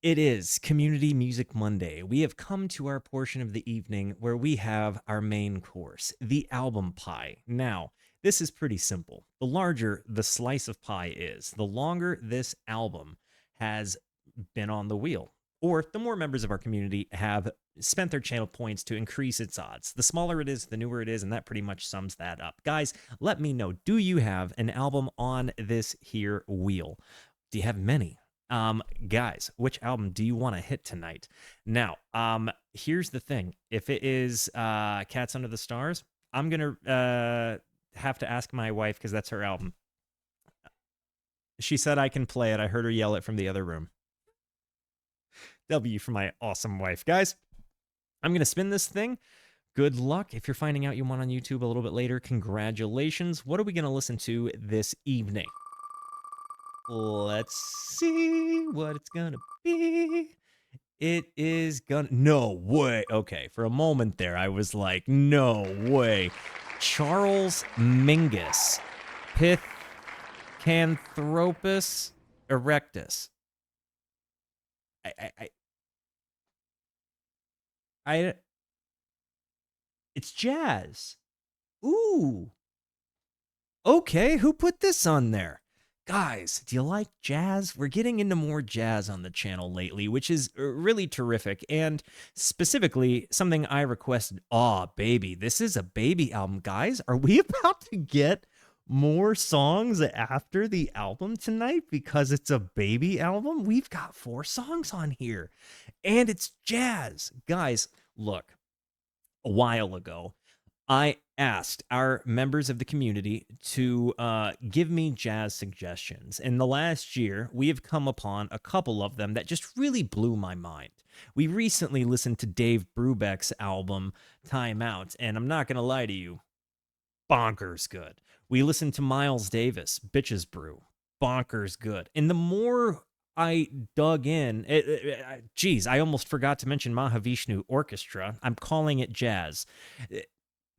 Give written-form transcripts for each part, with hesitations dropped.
It is Community Music Monday. We have come to our portion of the evening where we have our main course, the album pie. Now, this is pretty simple. The larger the slice of pie is, the longer this album has been on the wheel, or the more members of our community have spent their channel points to increase its odds. The smaller it is, the newer it is, and that pretty much sums that up. Guys, let me know, do you have an album on this here wheel? Do you have many? Guys, which album do you want to hit tonight? Now, here's the thing. If it is Cats Under the Stars, I'm gonna have to ask my wife because that's her album. She said I can play it. I heard her yell it from the other room. W for my awesome wife. Guys, I'm gonna spin this thing. Good luck. If you're finding out you won on YouTube a little bit later, congratulations. What are we gonna listen to this evening? Let's see what it's gonna be. It is gonna... No way. Okay, for a moment there, I was like, no way. Charles Mingus. Pithecanthropus Erectus. I It's jazz. Ooh. Okay, who put this on there? Guys, do you like jazz? We're getting into more jazz on the channel lately, which is really terrific. And specifically, something I requested. Aw, baby. This is a baby album. Guys, are we about to get more songs after the album tonight because it's a baby album? We've got 4 songs on here. And it's jazz. Guys, look, a while ago, I asked our members of the community to give me jazz suggestions. In the last year, we have come upon a couple of them that just really blew my mind. We recently listened to Dave Brubeck's album, Time Out, and I'm not going to lie to you, bonkers good. We listened to Miles Davis, Bitches Brew, bonkers good. And the more I dug in, geez, I almost forgot to mention Mahavishnu Orchestra. I'm calling it jazz.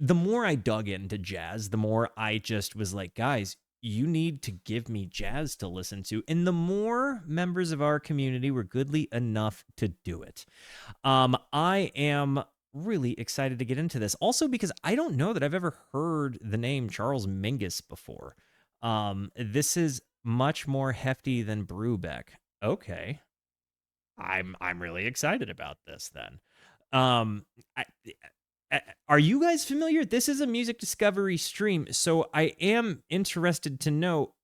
The more I dug into jazz, the more I just was like, guys, you need to give me jazz to listen to. And the more members of our community were goodly enough to do it. I am really excited to get into this. Also because I don't know that I've ever heard the name Charles Mingus before. This is much more hefty than Brubeck. Okay. I'm really excited about this then. Are you guys familiar? This is a music discovery stream, so I am interested to know,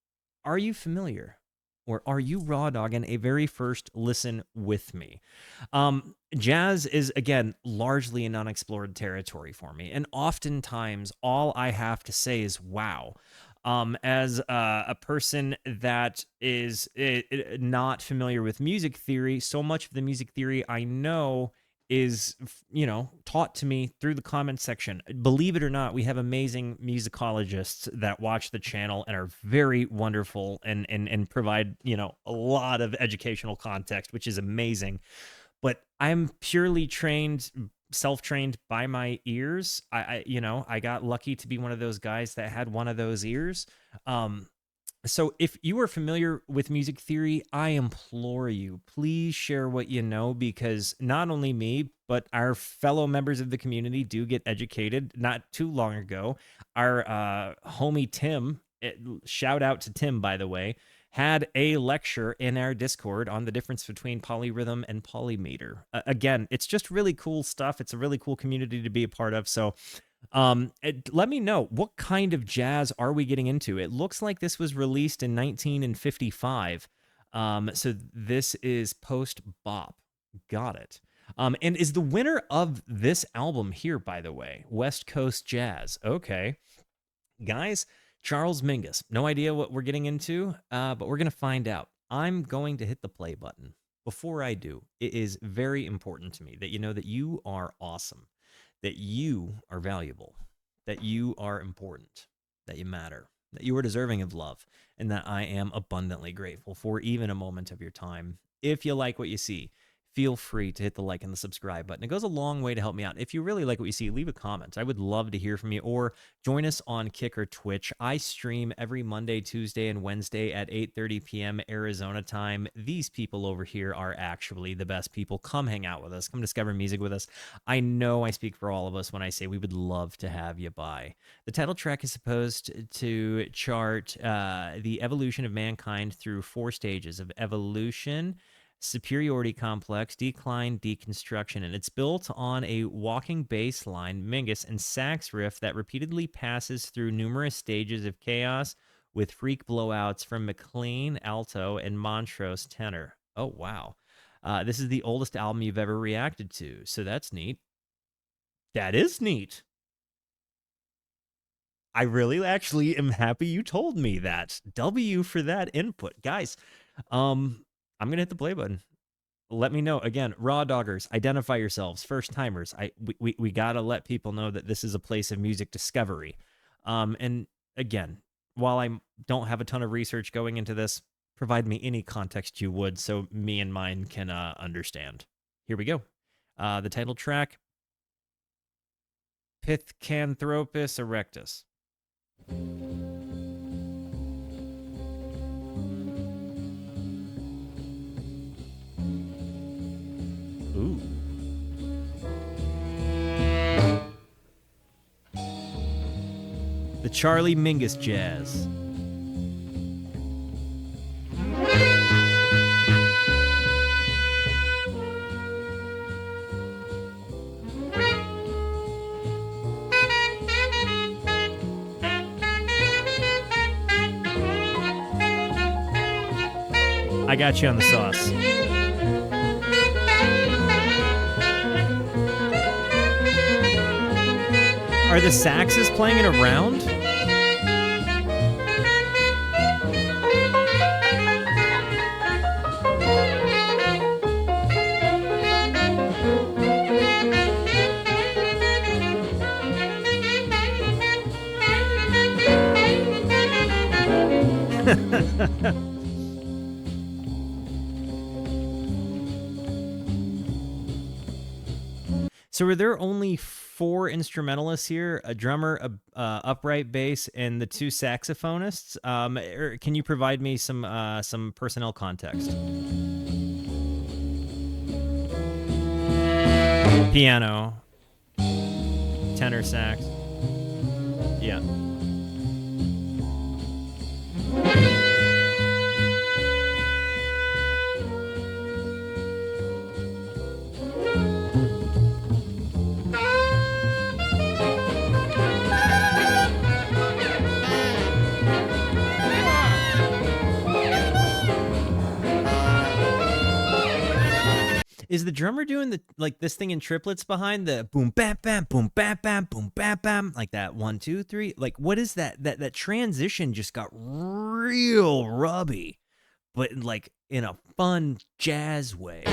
are you familiar? Or are you raw dogging a very first listen with me? Jazz is, again, largely an unexplored territory for me, and oftentimes all I have to say is, wow. As a person that is not familiar with music theory, so much of the music theory I know is, taught to me through the comment section. Believe it or not, we have amazing musicologists that watch the channel and are very wonderful and provide, a lot of educational context, which is amazing. But I'm purely trained, self-trained by my ears. I got lucky to be one of those guys that had one of those ears. So if you are familiar with music theory, I implore you, please share what you know, because not only me, but our fellow members of the community do get educated. Not too long ago, our homie Tim, shout out to Tim, by the way, had a lecture in our Discord on the difference between polyrhythm and polymeter. Again, it's just really cool stuff. It's a really cool community to be a part of. So let me know, what kind of jazz are we getting into? It looks like this was released in 1955. So this is post bop. Got it. And is the winner of this album here, by the way, West Coast Jazz. Okay. Guys, Charles Mingus. No idea what we're getting into, but we're going to find out. I'm going to hit the play button. Before I do, it is very important to me that you know that you are awesome, that you are valuable, that you are important, that you matter, that you are deserving of love, and that I am abundantly grateful for even a moment of your time. If you like what you see, feel free to hit the like and the subscribe button. It goes a long way to help me out. If you really like what you see, leave a comment. I would love to hear from you, or join us on Kick or Twitch. I stream every Monday, Tuesday, and Wednesday at 8:30 p.m. Arizona time. These people over here are actually the best people. Come hang out with us. Come discover music with us. I know I speak for all of us when I say we would love to have you by. The title track is supposed to chart the evolution of mankind through 4 stages of evolution, superiority complex, decline, deconstruction, and it's built on a walking bass line, Mingus, and sax riff that repeatedly passes through numerous stages of chaos with freak blowouts from McLean alto and Montrose tenor. Oh, wow. This is the oldest album you've ever reacted to, so that's neat. That is neat. I really actually am happy you told me that. W for that input. Guys, I'm going to hit the play button. Let me know. Again, raw doggers, identify yourselves, first timers. We got to let people know that this is a place of music discovery. And again, while I don't have a ton of research going into this, provide me any context you would so me and mine can understand. Here we go. The title track, Pithecanthropus Erectus. Ooh. The Charlie Mingus Jazz. I got you on the sauce. Are the saxes playing it around? So are there only 4 instrumentalists here, a drummer, a upright bass, and the 2 saxophonists? Or can you provide me some personnel context? Piano, tenor sax. Yeah. Is the drummer doing this thing in triplets behind the boom bam bam boom bam bam boom bam bam, like that 1 2 3? Like, what is that? That transition just got real rubby, but like in a fun jazz way.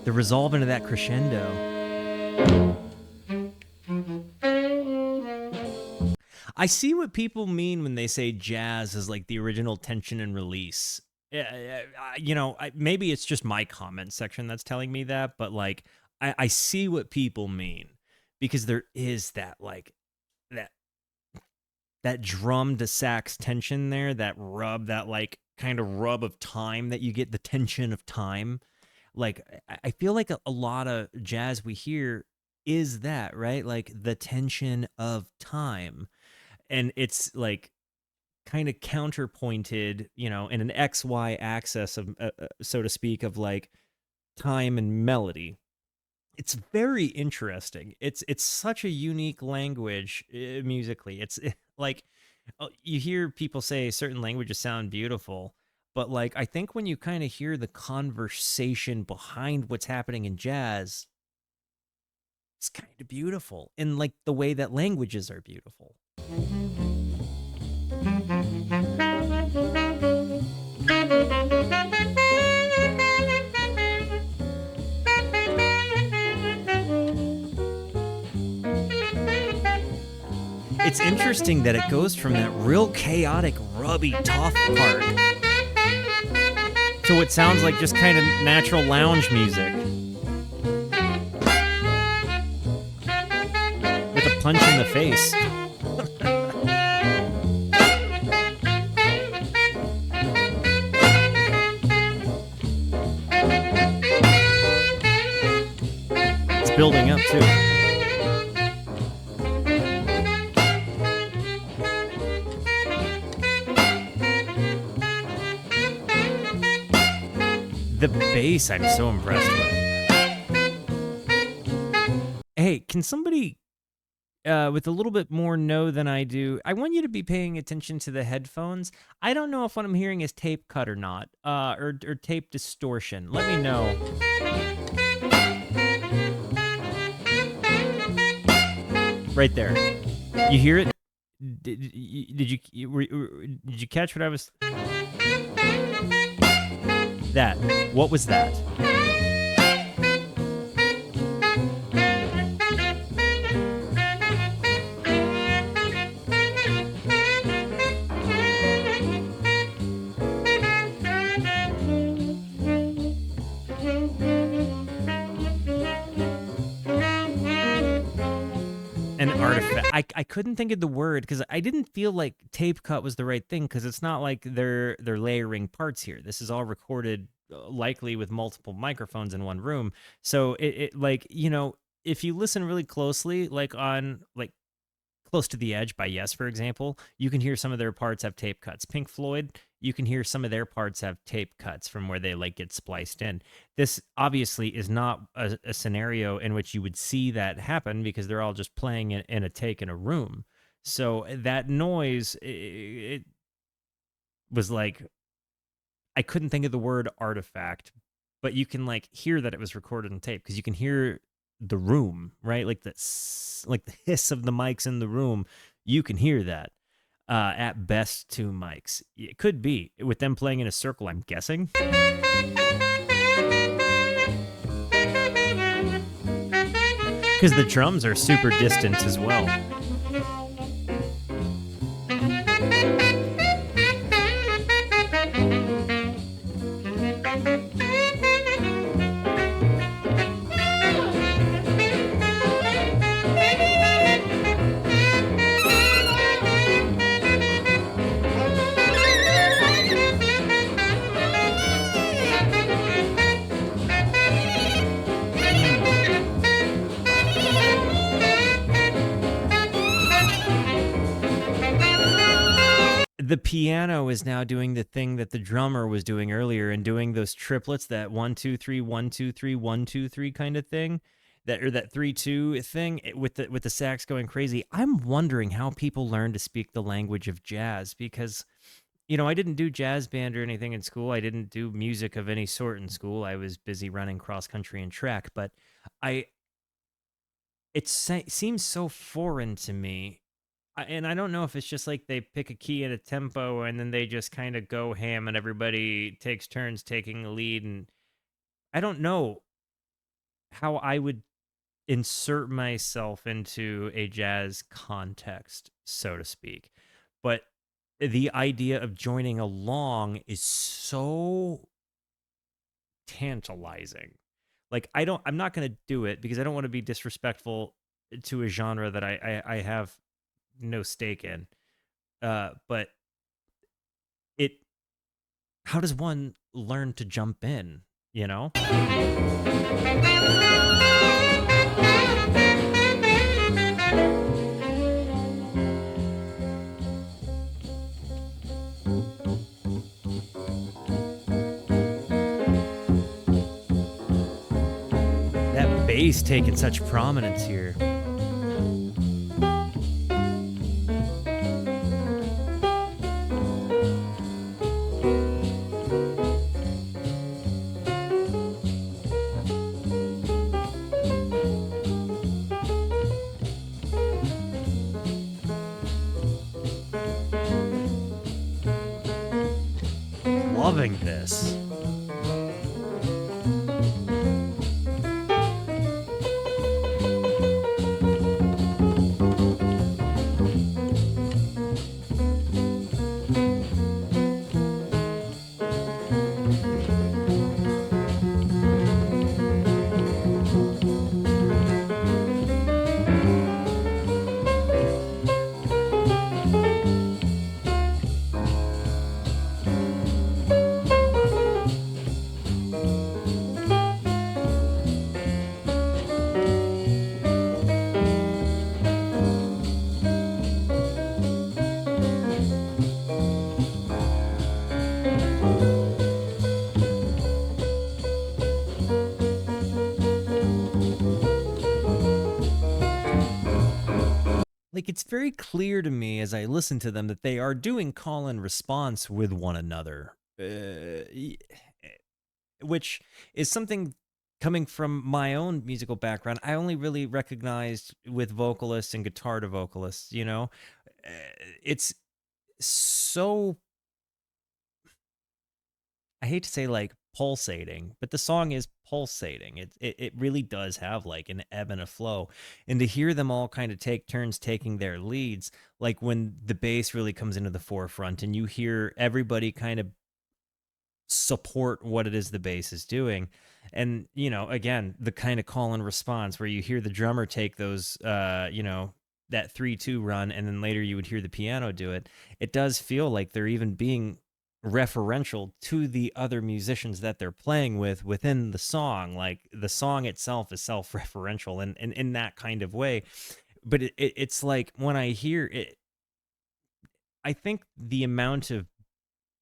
The resolve into that crescendo. I see what people mean when they say jazz is like the original tension and release. You know, maybe it's just my comment section that's telling me that, but like I see what people mean, because there is that like that drum to sax tension there, that rub, that like kind of rub of time that you get, the tension of time. Like, I feel like a lot of jazz we hear is that, right? Like the tension of time. And it's like kind of counterpointed, you know, in an XY axis of, so to speak, of like time and melody. It's very interesting. It's such a unique language musically. It's like You hear people say certain languages sound beautiful, but like I think when you kind of hear the conversation behind what's happening in jazz, it's kind of beautiful in like the way that languages are beautiful. It's interesting that it goes from that real chaotic, rubby, tough part to what sounds like just kind of natural lounge music. With a punch in the face. It's building up too. The bass I'm so impressed with. Hey, can somebody with a little bit more know than I do, I want you to be paying attention to the headphones. I don't know if what I'm hearing is tape cut or not, or tape distortion. Let me know. Right there. You hear it? Did you catch what I was... That. What was that? An artifact. I couldn't think of the word because I didn't feel like tape cut was the right thing because it's not like they're layering parts here. This is all recorded likely with multiple microphones in one room. So it like, you know, if you listen really closely, like on like Close to the Edge by Yes, for example, you can hear some of their parts have tape cuts. Pink Floyd, you can hear some of their parts have tape cuts from where they like get spliced in. This obviously is not a scenario in which you would see that happen because they're all just playing in a take in a room. So that noise, it was like, I couldn't think of the word artifact, but you can like hear that it was recorded on tape because you can hear the room, right? Like the hiss of the mics in the room. You can hear that. At best, 2 mics. It could be with them playing in a circle, I'm guessing. Because the drums are super distant as well. The piano is now doing the thing that the drummer was doing earlier and doing those triplets, that 1 2 3 1 2 3 1 2 3 kind of thing, that 3 2 thing with the sax going crazy. I'm wondering how people learn to speak the language of jazz because, you know, I didn't do jazz band or anything in school. I didn't do music of any sort in school. I was busy running cross country and track, but it seems so foreign to me. And I don't know if it's just like they pick a key and a tempo and then they just kind of go ham and everybody takes turns taking the lead. And I don't know how I would insert myself into a jazz context, so to speak. But the idea of joining along is so tantalizing. Like, I'm not going to do it because I don't want to be disrespectful to a genre that I have no stake in. But how does one learn to jump in, you know? That bass taking such prominence here. loving this. Like, it's very clear to me as I listen to them that they are doing call and response with one another, which is something coming from my own musical background. I only really recognized with vocalists and guitar to vocalists, you know? It's so, I hate to say like pulsating, but the song is pulsating. It really does have like an ebb and a flow. And to hear them all kind of take turns taking their leads, like when the bass really comes into the forefront and you hear everybody kind of support what it is the bass is doing. And, you know, again, the kind of call and response where you hear the drummer take those, you know, that 3-2 run, and then later you would hear the piano do it. It does feel like they're even being referential to the other musicians that they're playing with within the song. Like the song itself is self-referential and in that kind of way. But it's like when I hear it, I think the amount of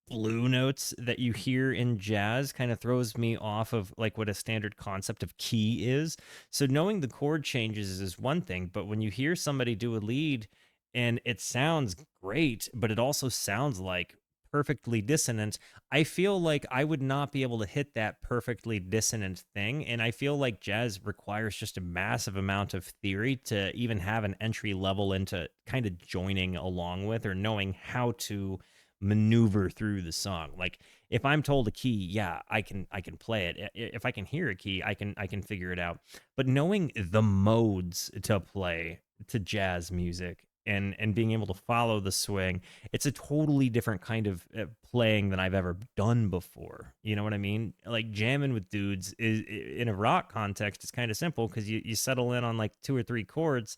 blue notes that you hear in jazz kind of throws me off of like what a standard concept of key is. So knowing the chord changes is one thing, but when you hear somebody do a lead and it sounds great, but it also sounds like perfectly dissonant, I feel like I would not be able to hit that perfectly dissonant thing. And I feel like jazz requires just a massive amount of theory to even have an entry level into kind of joining along with or knowing how to maneuver through the song. Like if I'm told a key, yeah, I can play it. If I can hear a key, I can figure it out. But knowing the modes to play to jazz music and being able to follow the swing, it's a totally different kind of playing than I've ever done before. You know what I mean? Like jamming with dudes is in a rock context, it's kind of simple because you settle in on like 2 or 3 chords,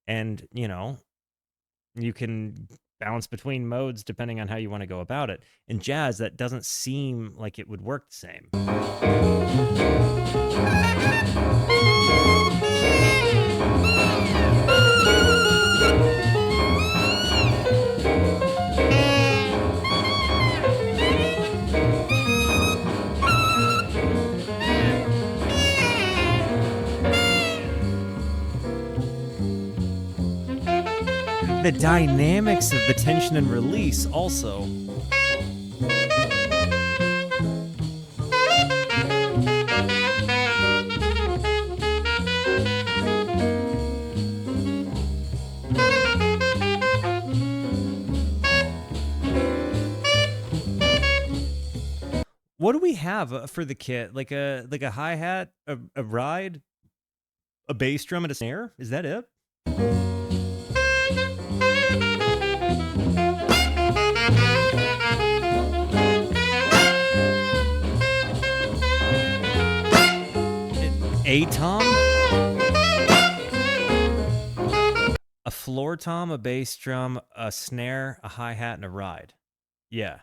and you know you can bounce between modes depending on how you want to go about it. In jazz, that doesn't seem like it would work the same. The dynamics of the tension and release also. What do we have for the kit? Like a hi-hat, a ride, a bass drum, and a snare? Is that it? A tom, a floor tom, a bass drum, a snare, a hi-hat, and a ride. Yeah.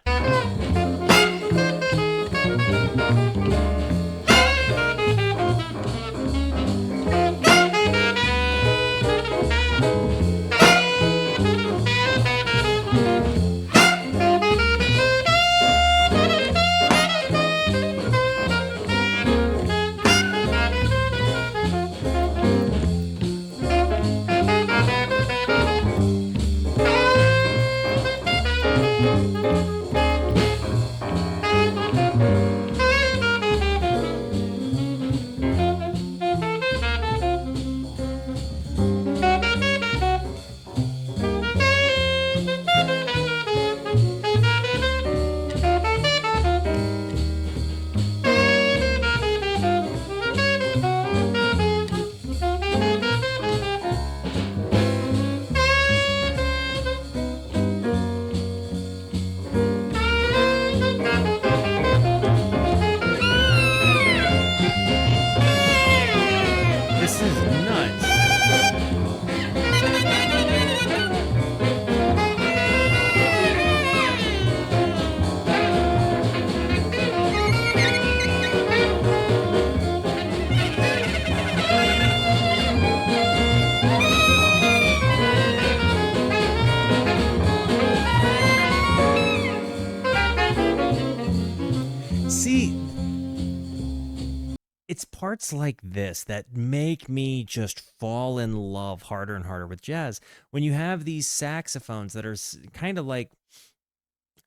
it's parts like this that make me just fall in love harder and harder with jazz. When you have these saxophones that are kind of like,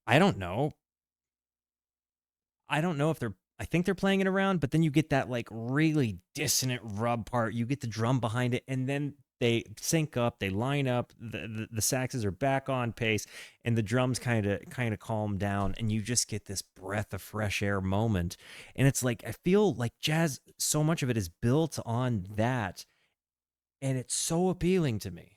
I don't know. I don't know if they're, I think they're playing it around, but then you get that like really dissonant rub part. You get the drum behind it, and then they sync up, they line up, the saxes are back on pace, and the drums kind of calm down, and you just get this breath of fresh air moment. And it's like, I feel like jazz, so much of it is built on that, and it's so appealing to me.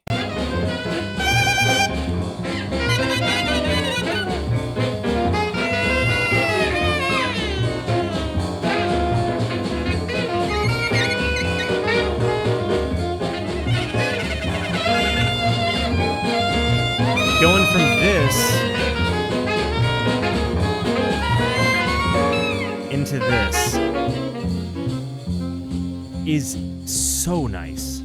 Going from this into this is so nice.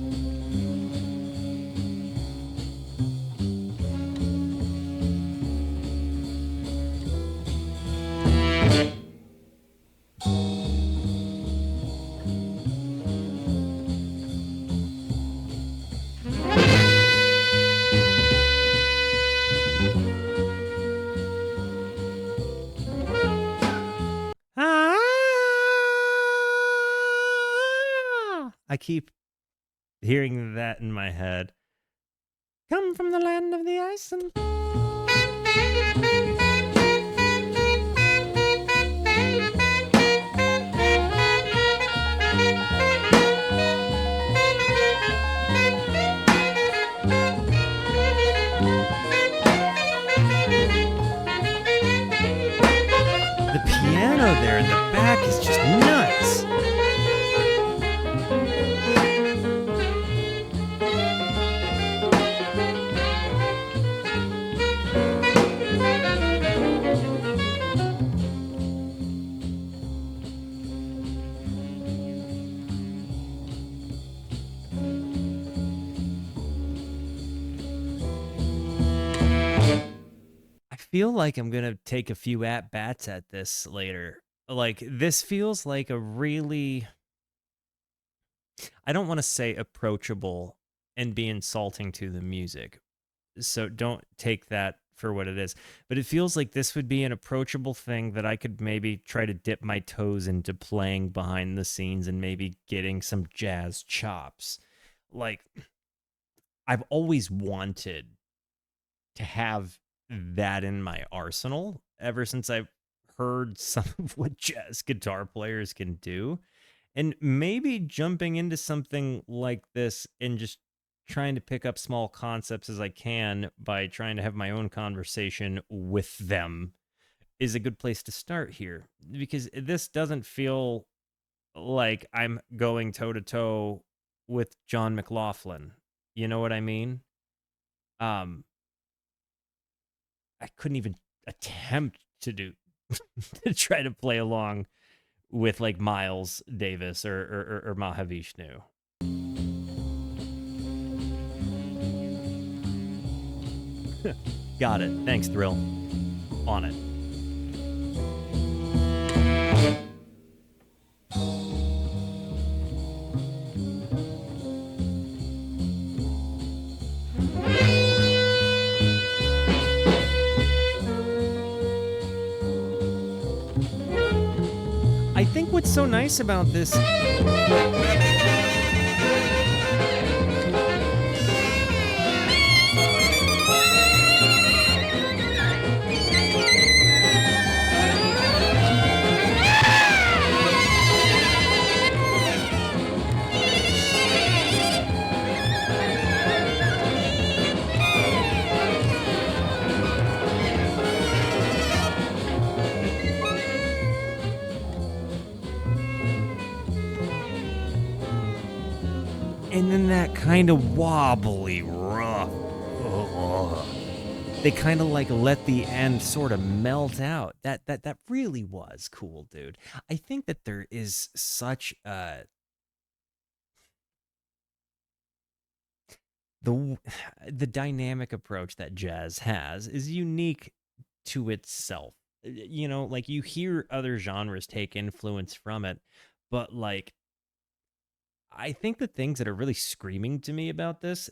I keep hearing that in my head. Come from the land of the ice and... The piano there in the back is just nuts. I feel like I'm going to take a few at-bats at this later. Like, this feels like a really... I don't want to say approachable and be insulting to the music, so don't take that for what it is. But it feels like this would be an approachable thing that I could maybe try to dip my toes into playing behind the scenes and maybe getting some jazz chops. Like, I've always wanted to have that in my arsenal ever since I've heard some of what jazz guitar players can do. And maybe jumping into something like this and just trying to pick up small concepts as I can by trying to have my own conversation with them is a good place to start here, because this doesn't feel like I'm going toe to toe with John McLaughlin. You know what I mean? I couldn't even attempt to do to try to play along with like Miles Davis or Mahavishnu. Got it. Thanks, Thrill. On it. I think what's so nice about this... And then that kind of wobbly, rough. They kind of like let the end sort of melt out. That really was cool, dude. I think that there is such the dynamic approach that jazz has is unique to itself. You know, like you hear other genres take influence from it, but like I think the things that are really screaming to me about this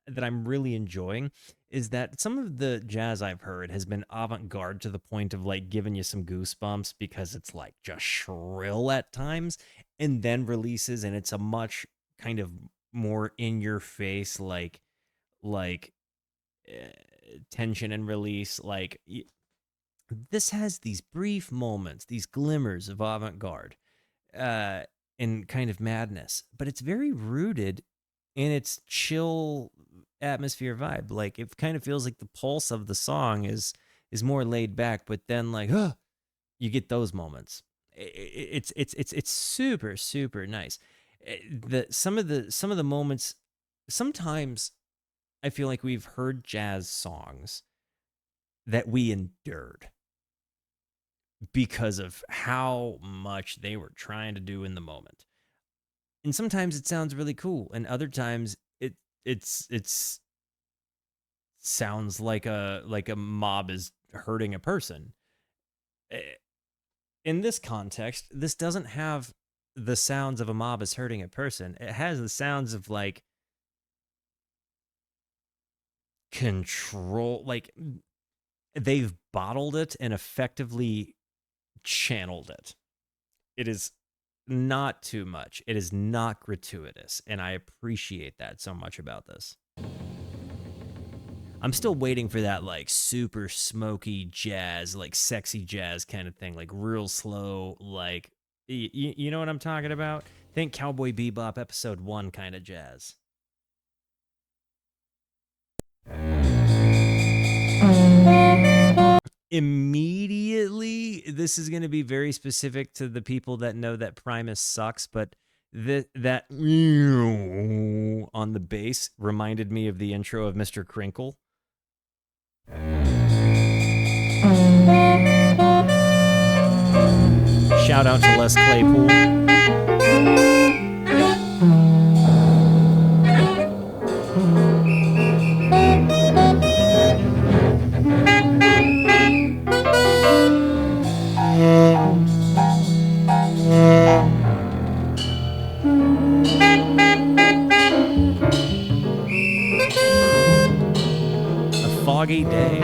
that I'm really enjoying is that some of the jazz I've heard has been avant-garde to the point of like giving you some goosebumps because it's like just shrill at times, and then releases and it's a much kind of more in your face like tension and release. Like this has these brief moments, these glimmers of avant-garde and kind of madness, but it's very rooted in its chill atmosphere vibe. Like it kind of feels like the pulse of the song is more laid back, but then like you get those moments. It's super super nice. Some of the moments, sometimes I feel like we've heard jazz songs that we endured because of how much they were trying to do in the moment. And sometimes it sounds really cool, and other times it's sounds like a mob is hurting a person. In this context, this doesn't have the sounds of a mob is hurting a person. It has the sounds of like control, like they've bottled it and effectively channeled it. It is not too much. It is not gratuitous, and I appreciate that so much about this. I'm still waiting for that like super smoky jazz, like sexy jazz kind of thing, like real slow, like you know what I'm talking about? Think Cowboy Bebop episode 1 kind of jazz. Immediately, this is going to be very specific to the people that know that Primus sucks, but that on the bass reminded me of the intro of Mr. Crinkle. Shout out to Les Claypool. A foggy day.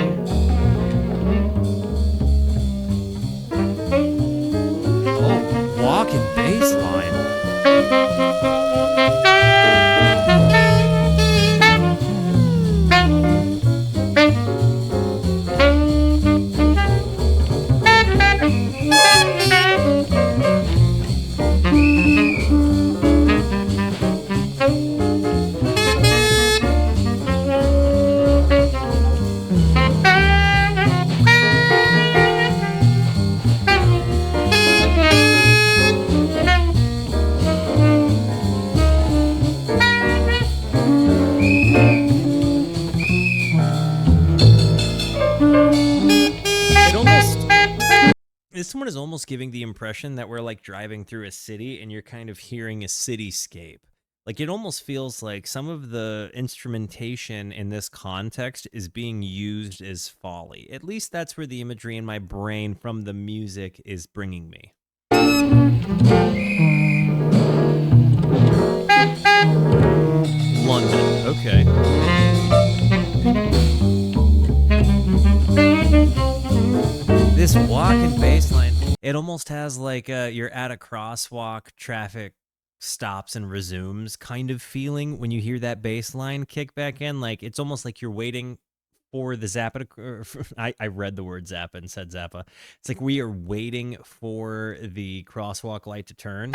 Oh, walking bass line. This one is almost giving the impression that we're like driving through a city and you're kind of hearing a cityscape. Like it almost feels like some of the instrumentation in this context is being used as Foley. At least that's where the imagery in my brain from the music is bringing me. London, okay. This walking bass line, it almost has like you're at a crosswalk, traffic stops and resumes kind of feeling when you hear that bass line kick back in. Like it's almost like you're waiting for the Zappa to, I read the word Zappa and said Zappa. It's like we are waiting for the crosswalk light to turn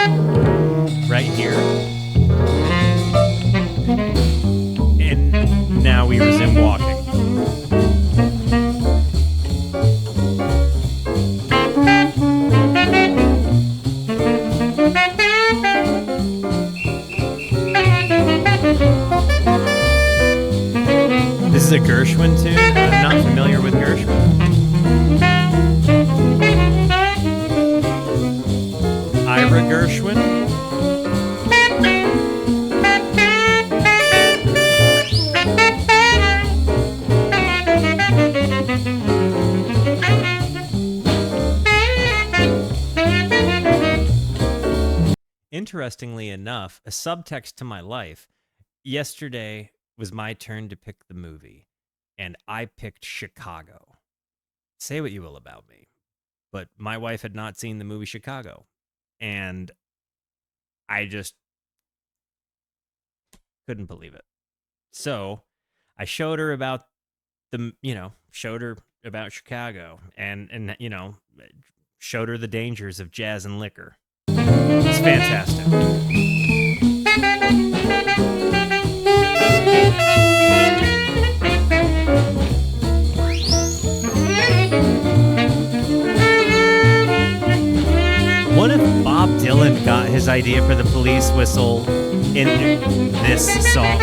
right here. And now we resume walking. This is a Gershwin tune. I'm not familiar with Gershwin. Ira Gershwin. interestingly enough, a subtext to my life, yesterday was my turn to pick the movie, and I picked Chicago. Say what you will about me, but my wife had not seen the movie Chicago, and I just couldn't believe it. So I showed her about Chicago and showed her the dangers of jazz and liquor. It's fantastic. What if Bob Dylan got his idea for the police whistle in this song?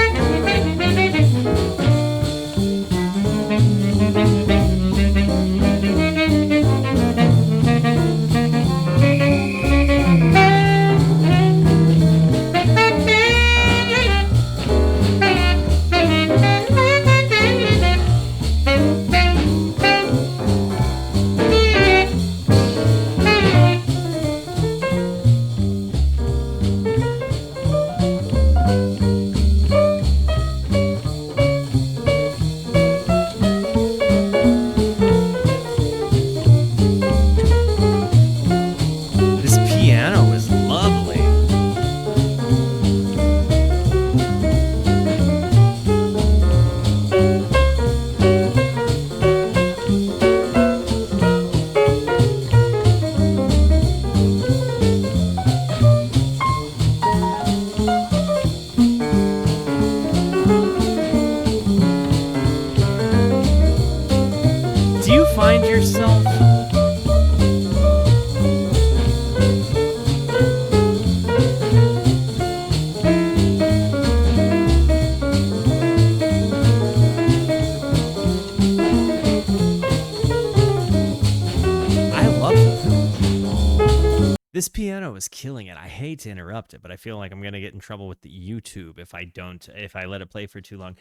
This piano is killing it. I hate to interrupt it, but I feel like I'm gonna get in trouble with the YouTube if I let it play for too long.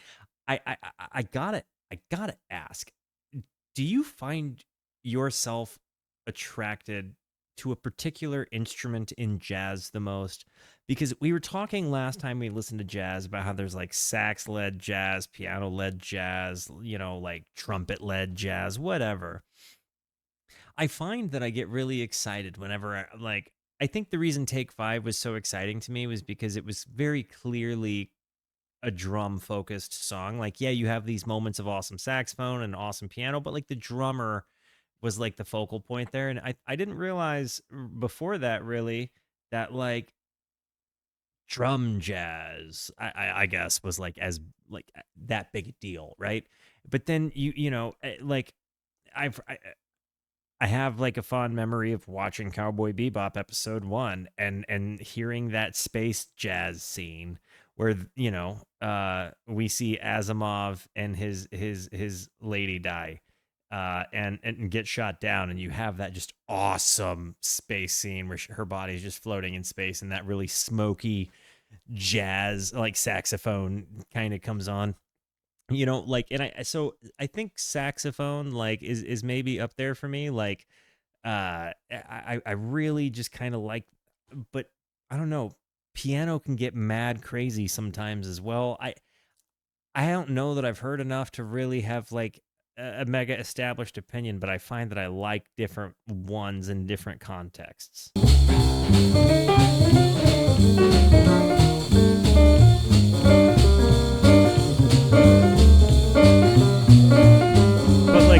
I gotta ask, do you find yourself attracted to a particular instrument in jazz the most? Because we were talking last time we listened to jazz about how there's like sax-led jazz, piano-led jazz, like trumpet-led jazz, whatever. I find that I get really excited whenever I think the reason Take 5 was so exciting to me was because it was very clearly a drum focused song. Like, yeah, you have these moments of awesome saxophone and awesome piano, but like the drummer was like the focal point there. And I didn't realize before that really that like drum jazz, I guess was like as like that big a deal. Right. But then like I have like a fond memory of watching Cowboy Bebop episode 1 and hearing that space jazz scene where we see Asimov and his lady die and get shot down, and you have that just awesome space scene where her body's just floating in space, and that really smoky jazz like saxophone kind of comes on. I think saxophone like is maybe up there for me. Like, I really just kind of like, but I don't know. Piano can get mad crazy sometimes as well. I don't know that I've heard enough to really have like a mega established opinion, but I find that I like different ones in different contexts.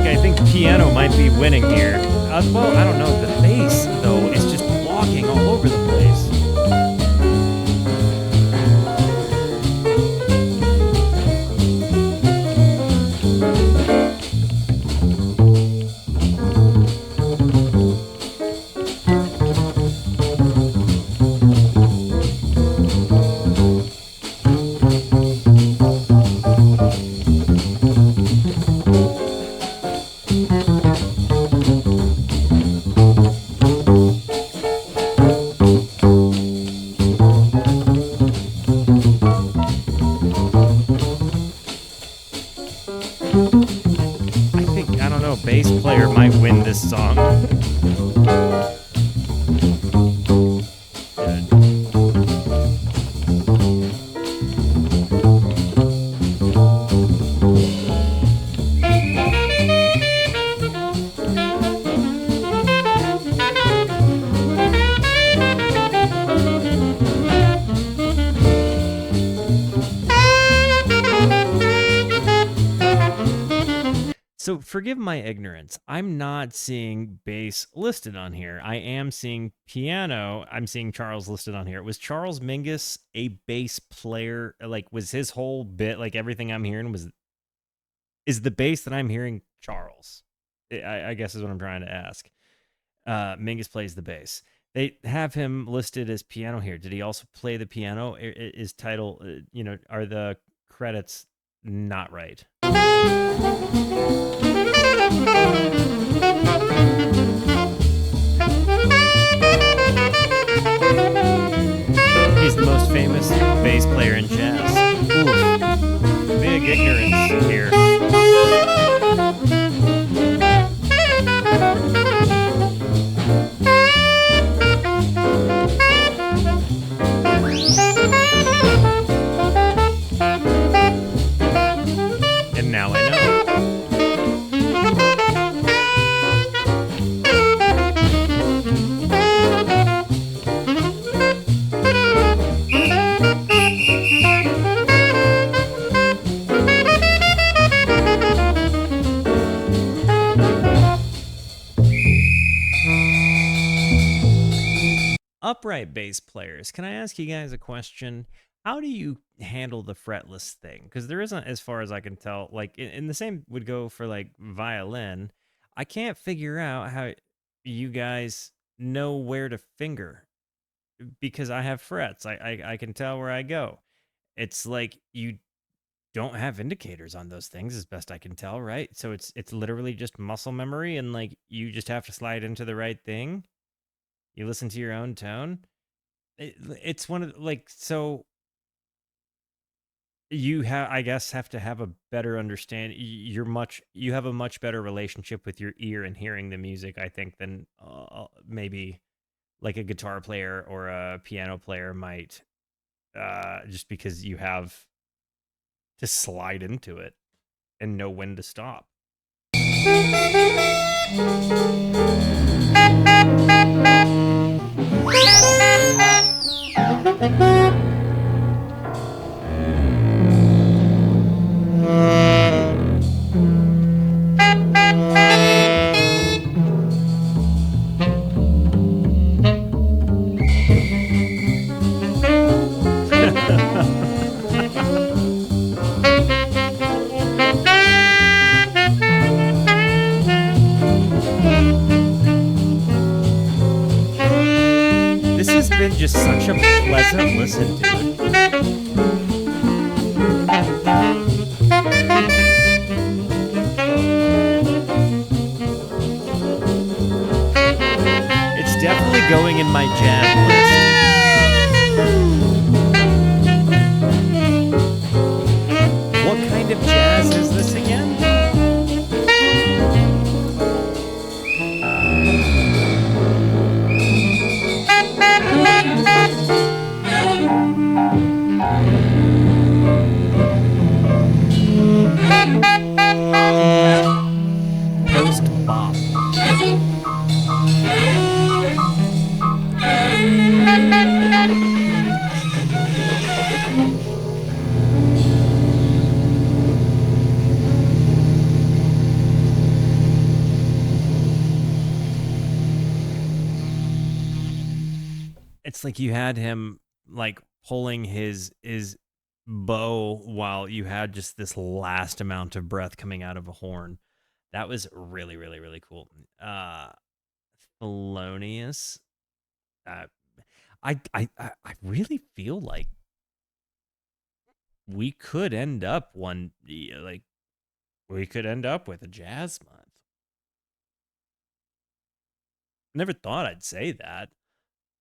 I think piano might be winning here. Well, I don't know. The bass, though, is just walking all over the place. Bass player might win this song. Good. forgive my ignorance. I'm not seeing bass listed on here. I am seeing piano. I'm seeing Charles listed on here. Was Charles Mingus a bass player? Like, was his whole bit, like everything I'm hearing is the bass that I'm hearing Charles? I guess is what I'm trying to ask. Mingus plays the bass. They have him listed as piano here. Did he also play the piano? Is title, are the credits not right? He's the most famous bass player in jazz. Ooh, big ignorance here. And now I know. Upright bass players, can I ask you guys a question? How do you handle the fretless thing? Because there isn't, as far as I can tell, like, and the same would go for like violin. I can't figure out how you guys know where to finger because I have frets. I can tell where I go. It's like you don't have indicators on those things, as best I can tell, right? So it's literally just muscle memory, and like you just have to slide into the right thing. You listen to your own tone. It's one of like, so you have, I guess, have to have a better understand. You have a much better relationship with your ear and hearing the music, I think, than maybe like a guitar player or a piano player might, just because you have to slide into it and know when to stop. This has been just such a pleasant listen, dude. It's definitely going in my jazz list. What kind of jazz is this again? Post-bop. It's like you had him like pulling his bow while you had just this last amount of breath coming out of a horn. That was really, really, really cool. Thelonious. I really feel like we could end up we could end up with a jazz month. Never thought I'd say that,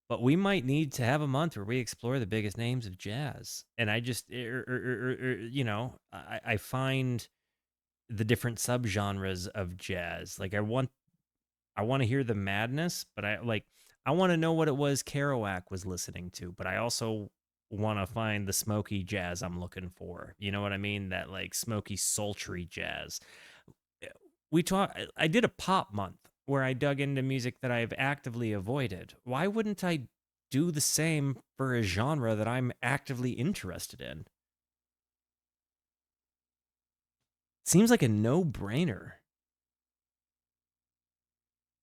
but we might need to have a month where we explore the biggest names of jazz. And I just, I find the different subgenres of jazz. Like I want to hear the madness, but I want to know what it was Kerouac was listening to, but I also want to find the smoky jazz I'm looking for. You know what I mean? That like smoky, sultry jazz. I did a pop month where I dug into music that I've actively avoided. Why wouldn't I do the same for a genre that I'm actively interested in? Seems like a no-brainer.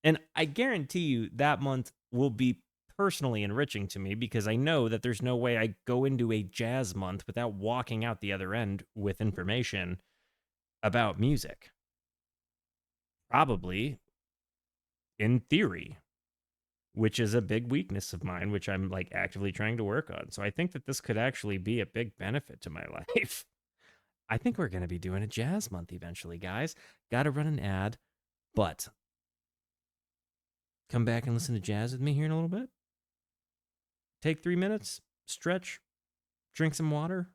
And I guarantee you that month will be personally enriching to me because I know that there's no way I go into a jazz month without walking out the other end with information about music. Probably, in theory, which is a big weakness of mine, which I'm like actively trying to work on. So I think that this could actually be a big benefit to my life. I think we're going to be doing a jazz month eventually, guys. Got to run an ad, but come back and listen to jazz with me here in a little bit. Take 3 minutes, stretch, drink some water,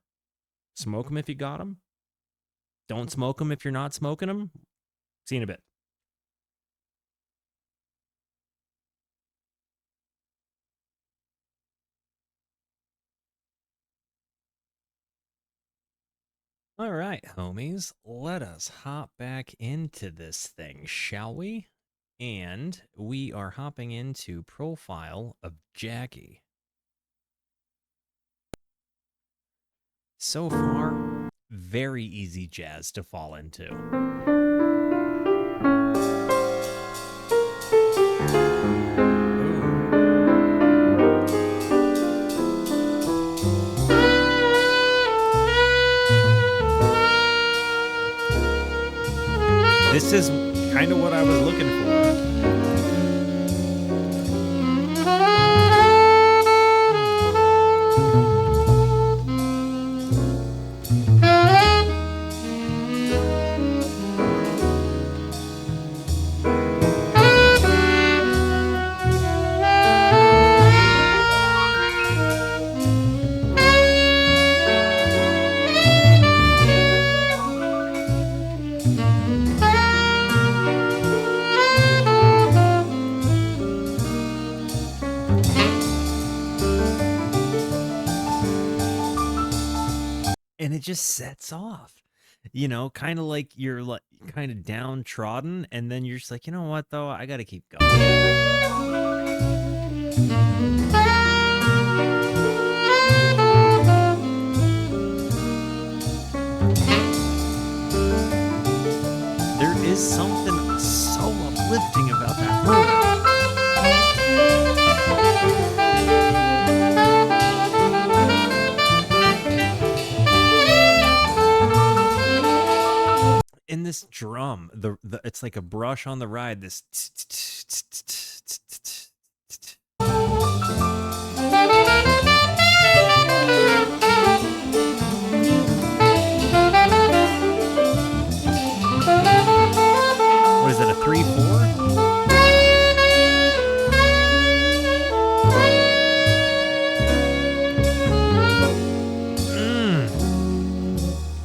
smoke them if you got them. Don't smoke them if you're not smoking them. See you in a bit. All right, homies, let us hop back into this thing, shall we? And we are hopping into profile of Jackie. So far, very easy jazz to fall into. This is kind of what I was looking for. And it just sets off, you know, kind of like you're like kind of downtrodden, and then you're just like, you know what, though, I gotta keep going. There is something so uplifting about that moment. In this drum, the it's like a brush on the ride. This what is it? A 3/4?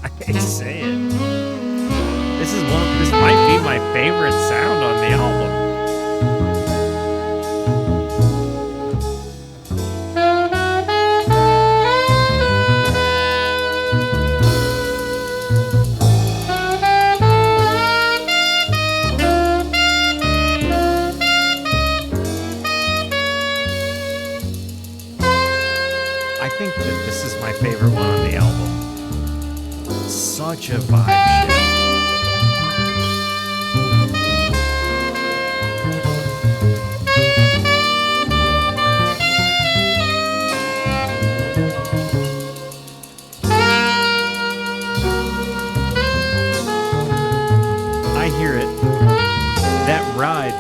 I hate to say it. This might be my favorite sound on the album. I think that this is my favorite one on the album. Such a vibe shift. Ride.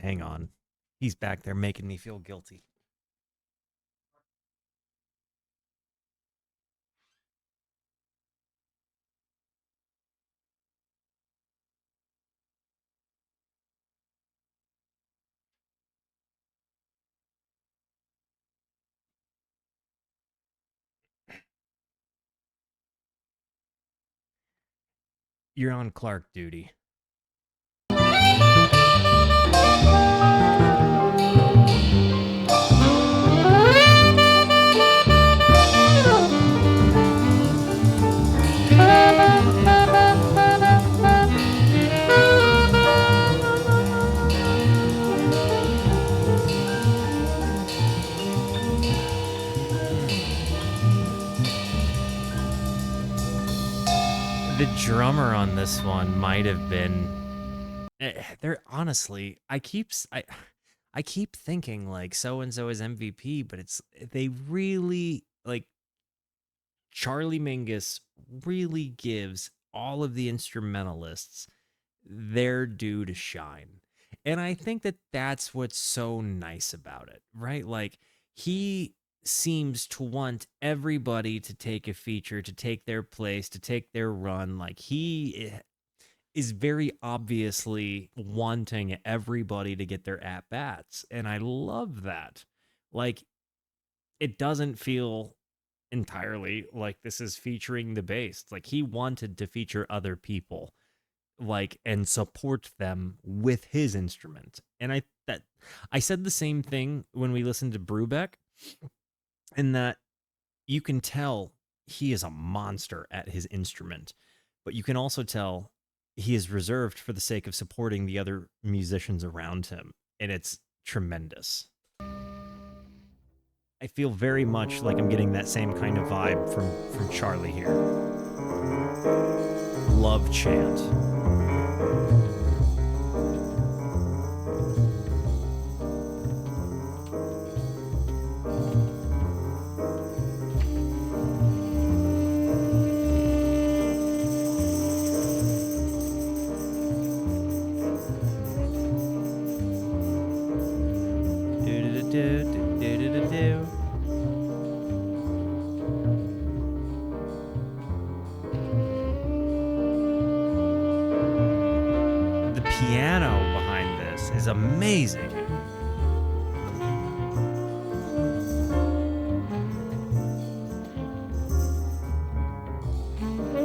Hang on. He's back there making me feel guilty. You're on Clark duty. drummer on this one might have been. There, honestly, I keep thinking like so and so is MVP, but it's they really like Charlie Mingus really gives all of the instrumentalists their due to shine. And I think that that's what's so nice about it, right? Like he seems to want everybody to take a feature, to take their place, to take their run. Like he is very obviously wanting everybody to get their at bats. And I love that. Like it doesn't feel entirely like this is featuring the bass. Like he wanted to feature other people like and support them with his instrument. And I said the same thing when we listened to Brubeck, in that you can tell he is a monster at his instrument, but you can also tell he is reserved for the sake of supporting the other musicians around him, and it's tremendous. I feel very much like I'm getting that same kind of vibe from Charlie here. Love Chant. The piano behind this is amazing.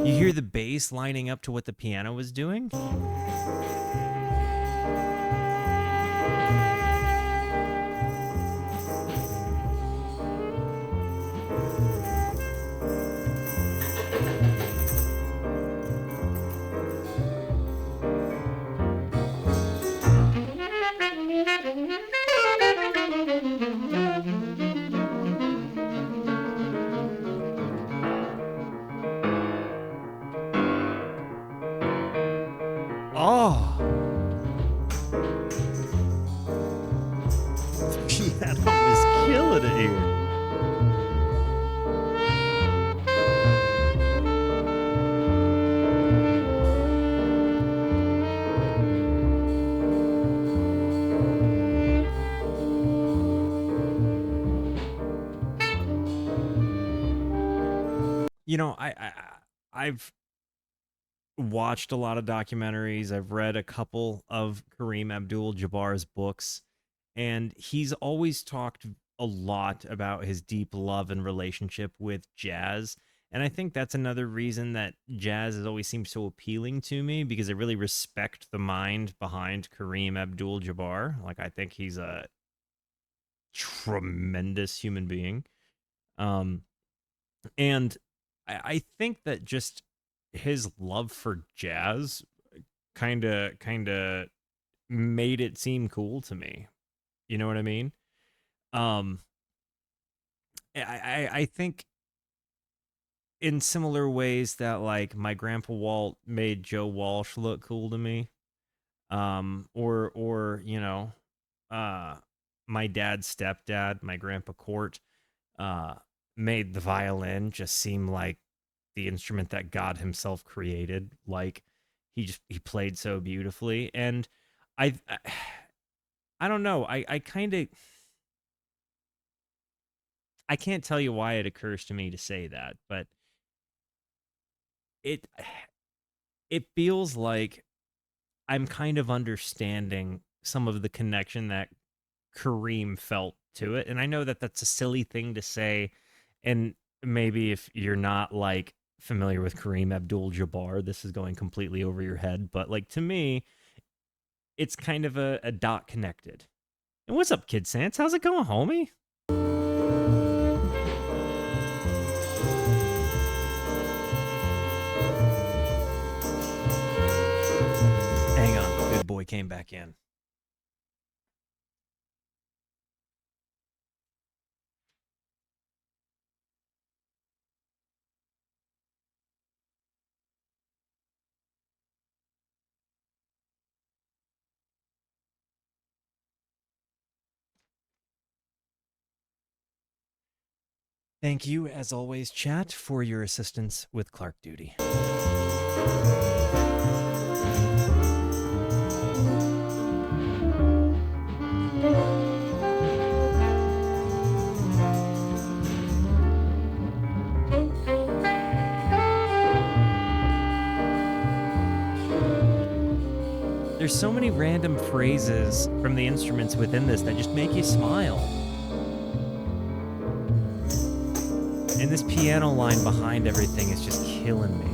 You hear the bass lining up to what the piano was doing? Oh, piano was killing it here. You know, I've watched a lot of documentaries. I've read a couple of Kareem Abdul-Jabbar's books, and he's always talked a lot about his deep love and relationship with jazz. And I think that's another reason that jazz has always seemed so appealing to me, because I really respect the mind behind Kareem Abdul-Jabbar. Like I think he's a tremendous human being. Um, and I think that just his love for jazz kind of made it seem cool to me. You know what I mean? Um, I think in similar ways that like my grandpa Walt made Joe Walsh look cool to me. Or you know, uh, my dad's stepdad, my grandpa Court, uh, made the violin just seem like the instrument that God himself created. Like he played so beautifully, and I I don't know. I kind of I can't tell you why it occurs to me to say that, but it it feels like I'm kind of understanding some of the connection that Kareem felt to it. And I know that that's a silly thing to say, and maybe if you're not like familiar with Kareem Abdul-Jabbar, this is going completely over your head, but like to me, it's kind of a dot connected. And what's up, Kid Sans? How's it going, homie? Hang on, good boy came back in. Thank you, as always, chat, for your assistance with Clark duty. There's so many random phrases from the instruments within this that just make you smile. And this piano line behind everything is just killing me.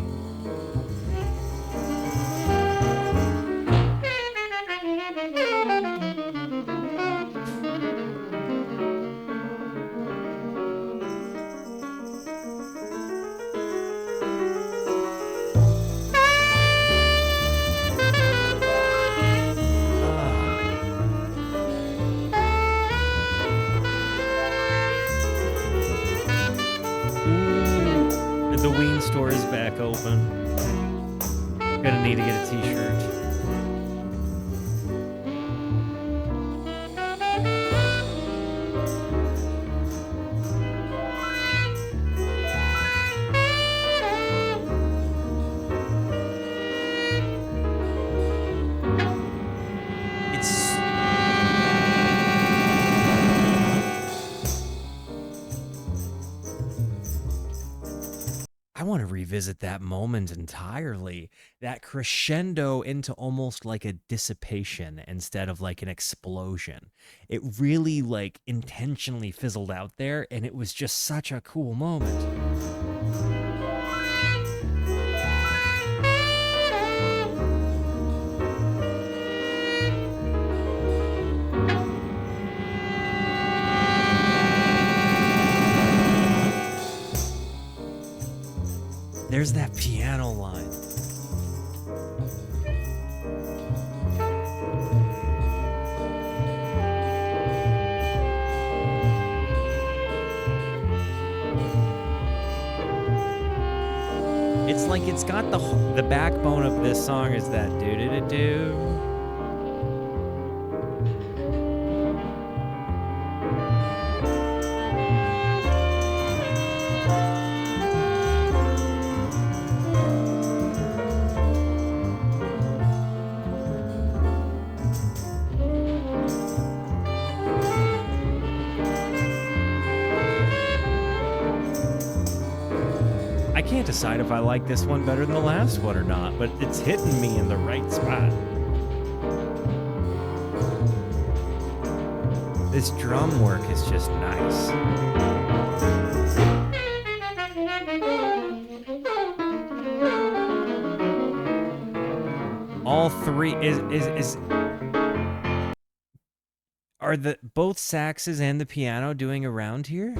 The Ween store is back open. Gonna need to get a t-shirt. I want to revisit that moment entirely. That crescendo into almost like a dissipation instead of like an explosion. It really like intentionally fizzled out there, and it was just such a cool moment. There's that piano line. It's like it's got the backbone of this song is that do-do-do-do. I can't decide if I like this one better than the last one or not, but it's hitting me in the right spot. This drum work is just nice. All three are both saxes and the piano doing around here?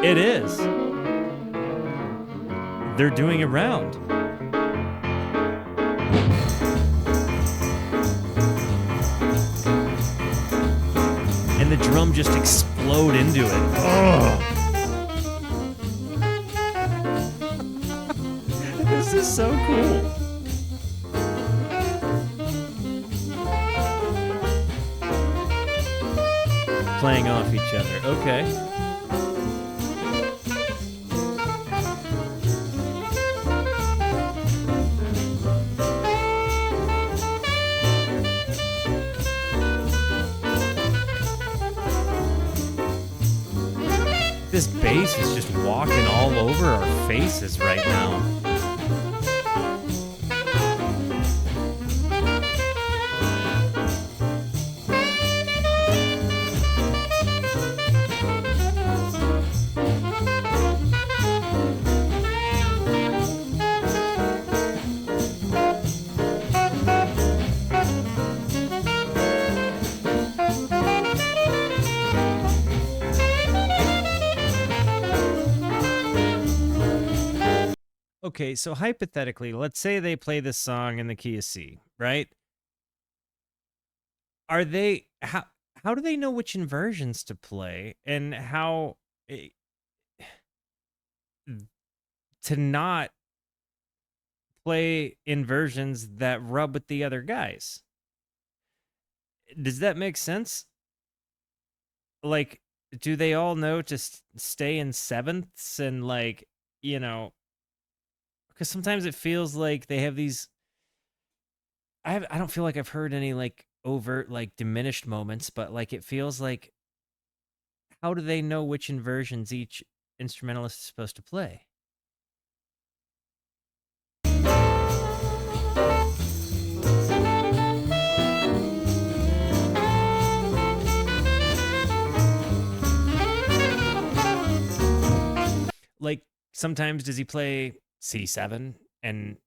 It is. They're doing a round. And the drum just explode into it. Oh. This is so cool. Playing off each other. Okay. This bass is just walking all over our faces right now. Okay, so hypothetically, let's say they play this song in the key of C, right? Are they how do they know which inversions to play, and how to not play in versions that rub with the other guys. Does that make sense? Like, do they all know to stay in sevenths and, like, you know, because sometimes it feels like they have these. I don't feel like I've heard any like overt like diminished moments, but like it feels like, how do they know which inversions each instrumentalist is supposed to play? Like, sometimes does he play C7 and,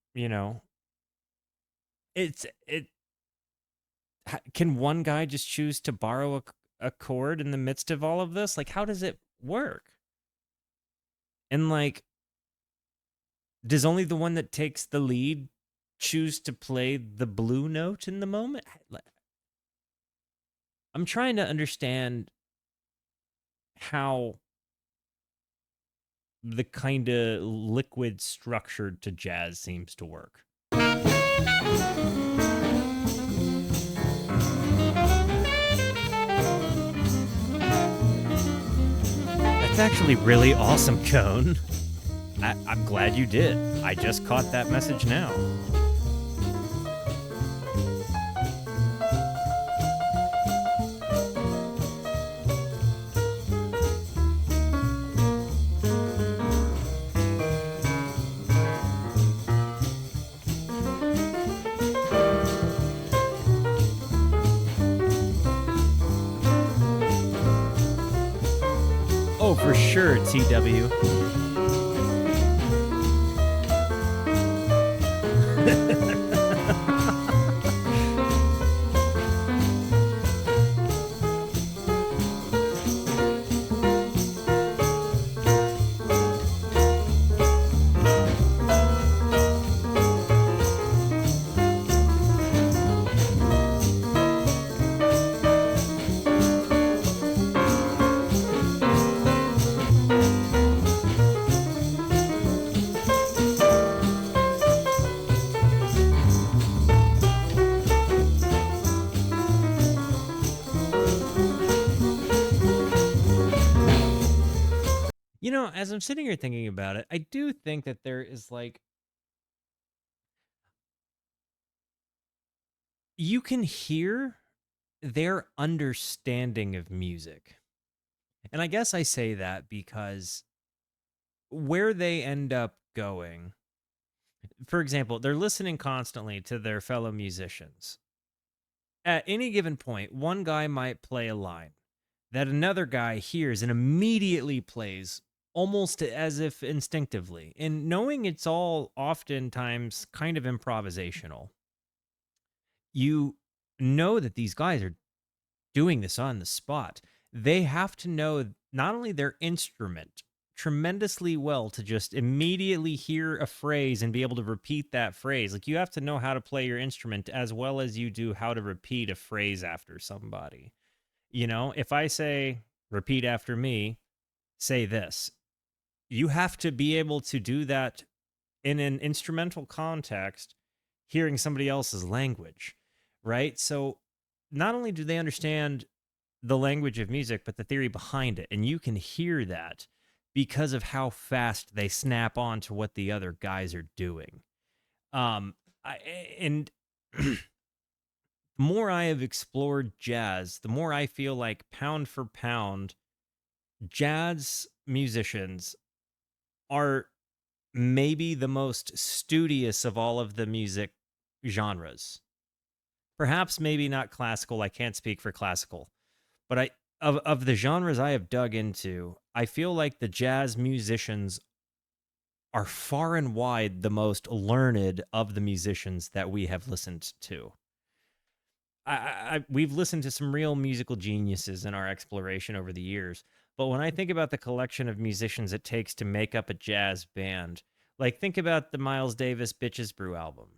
it can one guy just choose to borrow a chord in the midst of all of this? Like, how does it work? And like, does only the one that takes the lead choose to play the blue note in the moment? I'm trying to understand how the kind of liquid structured to jazz seems to work. That's actually really awesome, Cone. I'm glad you did. I just caught that message now. Oh, for sure, TW. As I'm sitting here thinking about it, I do think that there is like, you can hear their understanding of music. And I guess I say that because where they end up going, for example, they're listening constantly to their fellow musicians. At any given point, one guy might play a line that another guy hears and immediately plays almost as if instinctively. And knowing it's all oftentimes kind of improvisational, you know that these guys are doing this on the spot. They have to know not only their instrument tremendously well to just immediately hear a phrase and be able to repeat that phrase. Like, you have to know how to play your instrument as well as you do how to repeat a phrase after somebody. If I say, repeat after me, say this, you have to be able to do that in an instrumental context, hearing somebody else's language, right? So not only do they understand the language of music, but the theory behind it. And you can hear that because of how fast they snap on to what the other guys are doing. And the more I have explored jazz, the more I feel like, pound for pound, jazz musicians are maybe the most studious of all of the music genres. Perhaps maybe not classical. I can't speak for classical. But of the genres I have dug into, I feel like the jazz musicians are far and wide the most learned of the musicians that we have listened to. We've listened to some real musical geniuses in our exploration over the years. But when I think about the collection of musicians it takes to make up a jazz band, like, think about the Miles Davis Bitches Brew album.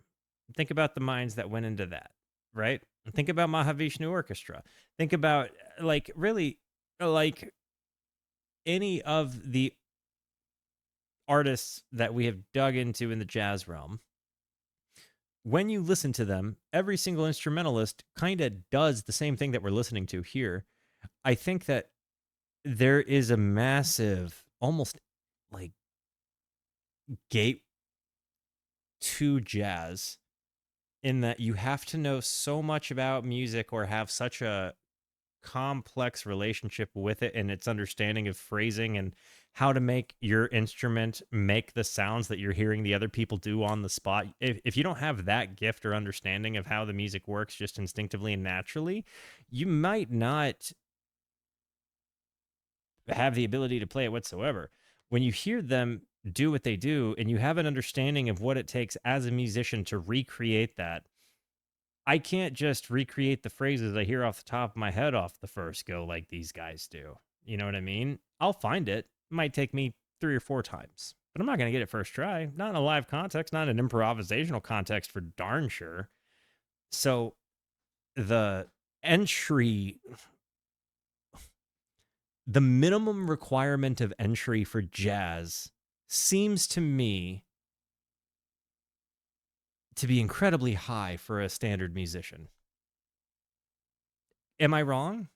Think about the minds that went into that, right? Think about Mahavishnu Orchestra. Think about, like, really, like, any of the artists that we have dug into in the jazz realm, when you listen to them, every single instrumentalist kind of does the same thing that we're listening to here. I think that there is a massive, almost like gate to jazz in that you have to know so much about music or have such a complex relationship with it and its understanding of phrasing and how to make your instrument make the sounds that you're hearing the other people do on the spot. If you don't have that gift or understanding of how the music works just instinctively and naturally, you might not have the ability to play it whatsoever. When you hear them do what they do and you have an understanding of what it takes as a musician to recreate that, I can't just recreate the phrases I hear off the top of my head off the first go like these guys do. You know what I mean? I'll find it. It might take me 3 or 4 times, but I'm not going to get it first try. Not in a live context, not in an improvisational context for darn sure. So the entry, the minimum requirement of entry for jazz seems to me to be incredibly high for a standard musician. Am I wrong?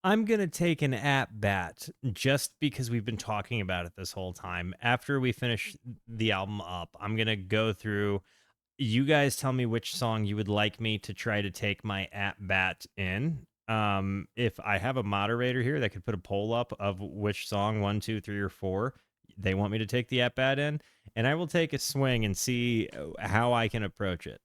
I'm going to take an at-bat just because we've been talking about it this whole time. After we finish the album up, I'm going to go through. You guys tell me which song you would like me to try to take my at-bat in. If I have a moderator here that could put a poll up of which song, 1, 2, 3, or 4, they want me to take the at-bat in, and I will take a swing and see how I can approach it.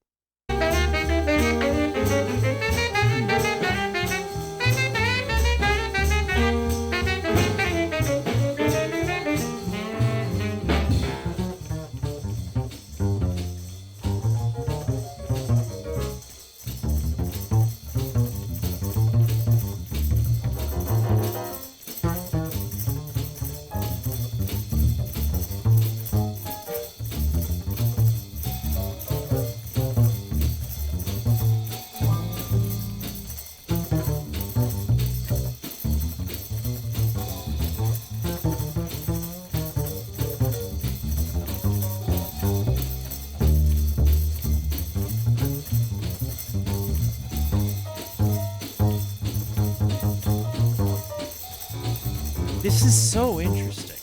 This is so interesting.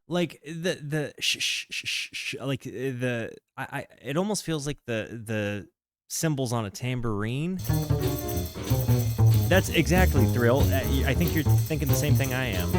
Like the like the it almost feels like the cymbals on a tambourine. That's exactly Thrill. I think you're thinking the same thing I am.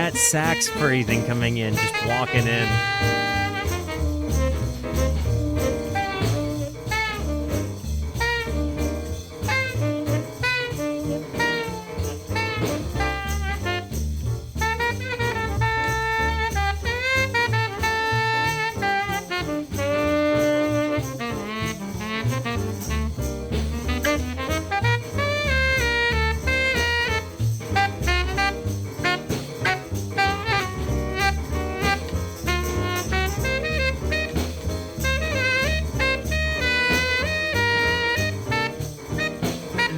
that sax phrasing coming in, just walking in.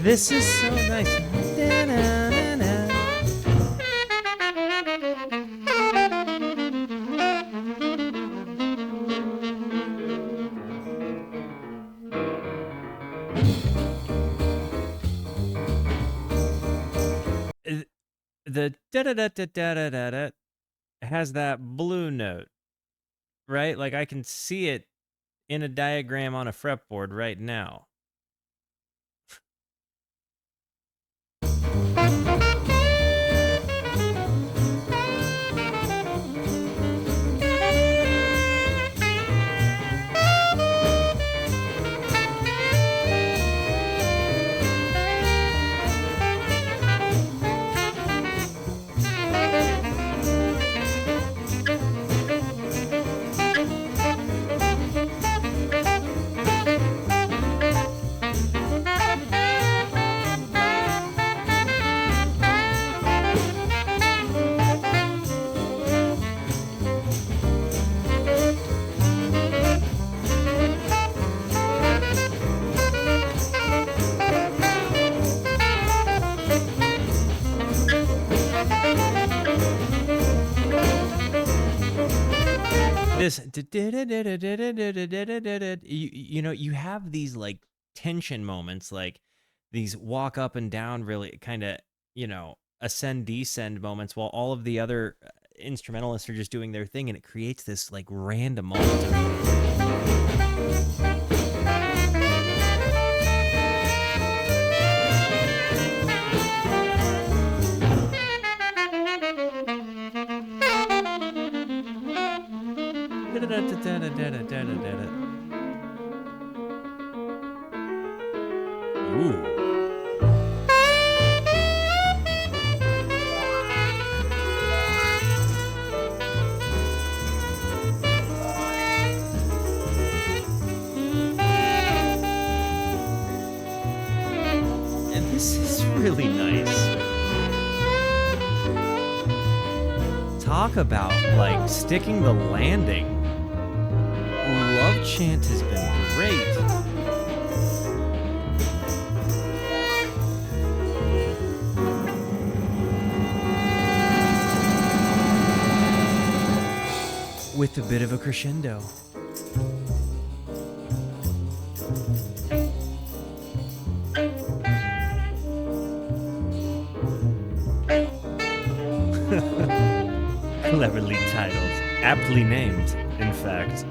This is so nice. The da-da-da-da-da-da-da has that blue note, right? Like I can see it in a diagram on a fretboard right now. This you know, you have these like tension moments, like these walk up and down really kind of, you know, ascend descend moments while all of the other instrumentalists are just doing their thing, and it creates this like random moment of Ooh. And this is really nice. Talk about like sticking the landing. Love Chant has been great. With a bit of a crescendo. Cleverly titled, aptly named, in fact.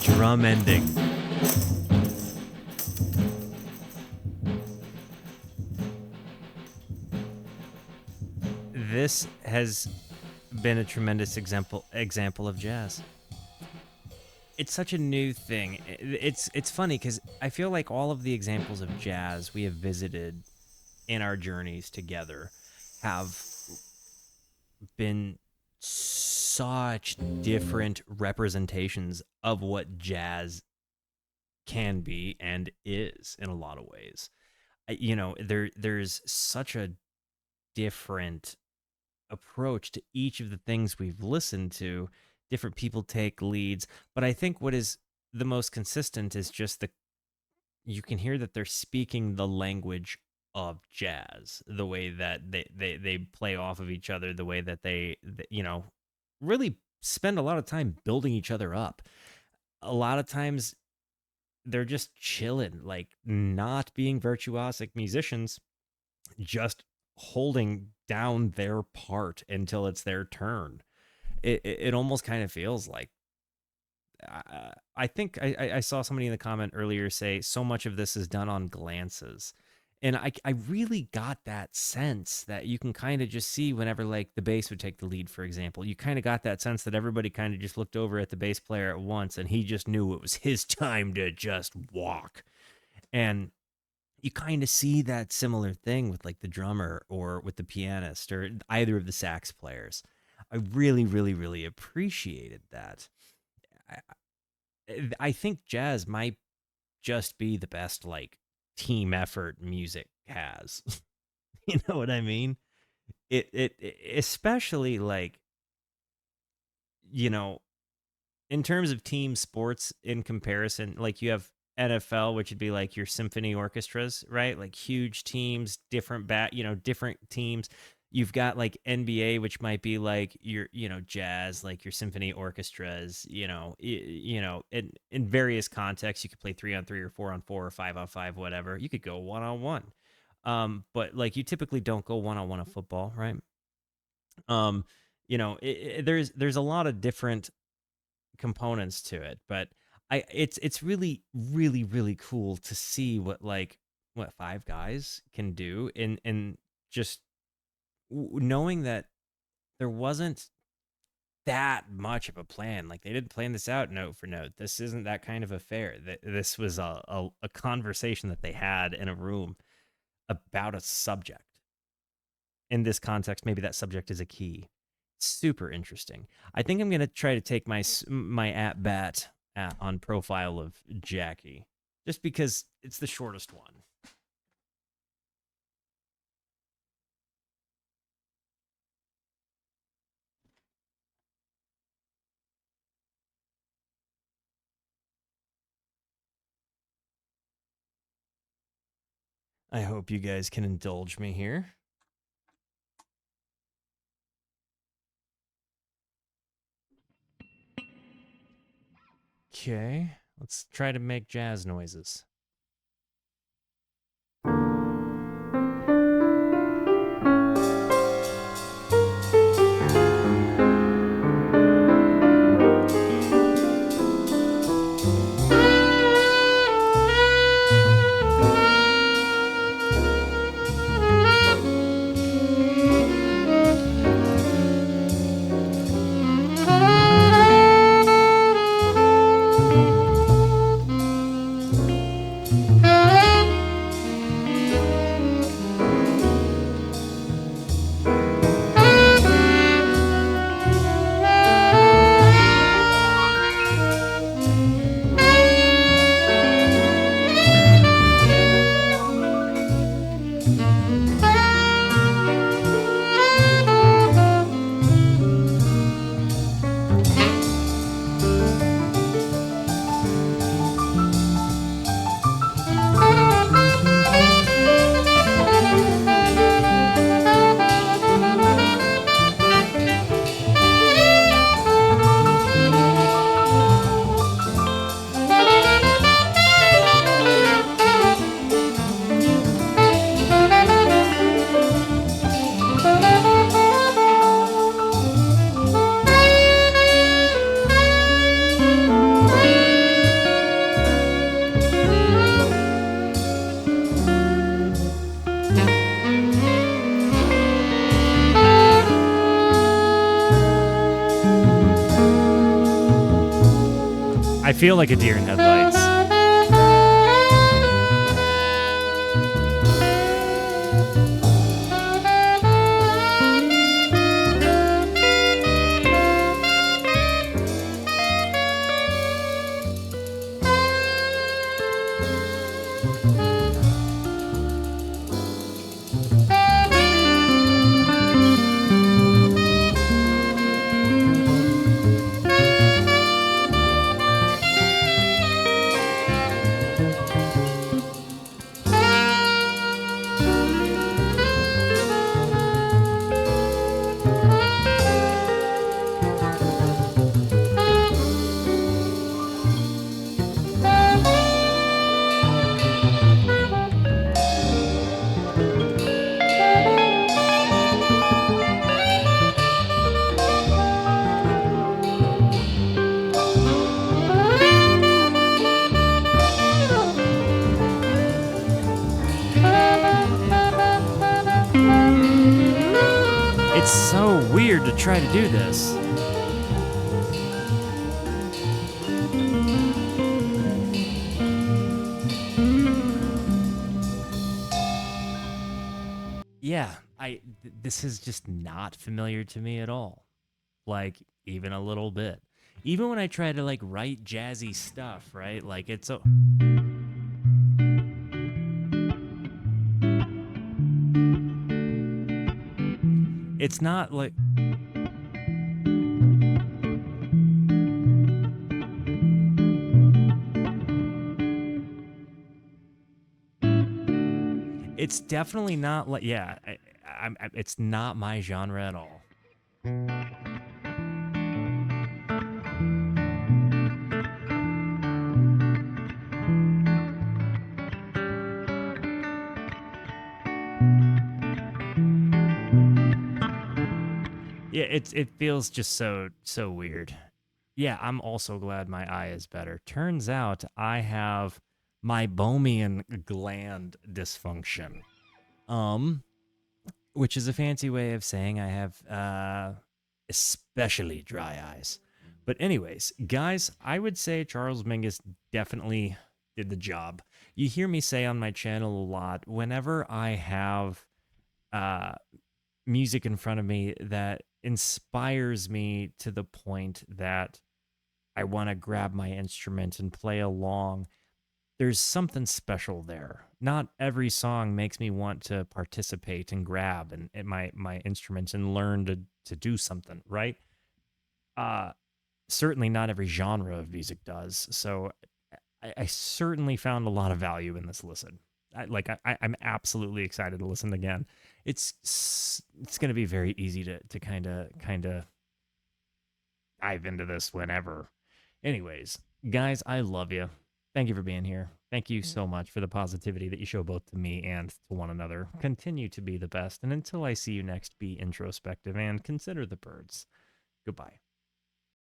Drum ending. This has been a tremendous example of jazz. It's such a new thing. It's funny because I feel like all of the examples of jazz we have visited in our journeys together have been such different representations of what jazz can be and is in a lot of ways. there's such a different approach to each of the things we've listened to. Different people take leads, but I think what is the most consistent is just you can hear that they're speaking the language of jazz, the way that they play off of each other, the way that they really spend a lot of time building each other up. A lot of times they're just chilling, like not being virtuosic musicians, just holding down their part until it's their turn. It almost kind of feels like, I think I saw somebody in the comment earlier say so much of this is done on glances. And I really got that sense that you can kind of just see whenever like the bass would take the lead, for example, you kind of got that sense that everybody kind of just looked over at the bass player at once and he just knew it was his time to just walk. And you kind of see that similar thing with like the drummer or with the pianist or either of the sax players. I really, really, really appreciated that. I think jazz might just be the best like team effort music has. You know what I mean? It especially like, you know, in terms of team sports in comparison, like you have NFL, which would be like your symphony orchestras, right? Like huge teams, different teams. You've got like NBA, which might be like your, jazz, like your symphony orchestras, in various contexts. You could play 3-on-3 or 4-on-4 or 5-on-5, whatever. You could go 1-on-1. But like you typically don't go 1-on-1 in football, right? There's a lot of different components to it, but it's really, really, really cool to see what five guys can do in just knowing that there wasn't that much of a plan. Like they didn't plan this out note for note. This isn't that kind of affair. This was a conversation that they had in a room about a subject. In this context, maybe that subject is a key. Super interesting. I think I'm going to try to take my at bat on profile of Jackie, just because it's the shortest one. I hope you guys can indulge me here. Okay, let's try to make jazz noises. I feel like a deer in headlights. try to do this. Yeah, this is just not familiar to me at all. Like, even a little bit. Even when I try to like write jazzy stuff, right? Like it's not like it's definitely not like, yeah, it's not my genre at all. Yeah, it feels just so weird. Yeah, I'm also glad my eye is better. Turns out I have meibomian gland dysfunction. Um, which is a fancy way of saying I have especially dry eyes. But anyways, guys, I would say Charles Mingus definitely did the job. You hear me say on my channel a lot, whenever I have uh music in front of me that inspires me to the point that I want to grab my instrument and play along, there's something special there. Not every song makes me want to participate and grab and my instruments and learn to do something, right? Uh Certainly not every genre of music does. So I certainly found a lot of value in this listen. I'm absolutely excited to listen again. It's going to be very easy to kind of dive into this whenever. Anyways, guys, I love you. Thank you for being here. Thank you so much for the positivity that you show both to me and to one another. Continue to be the best. And until I see you next, be introspective and consider the birds. Goodbye.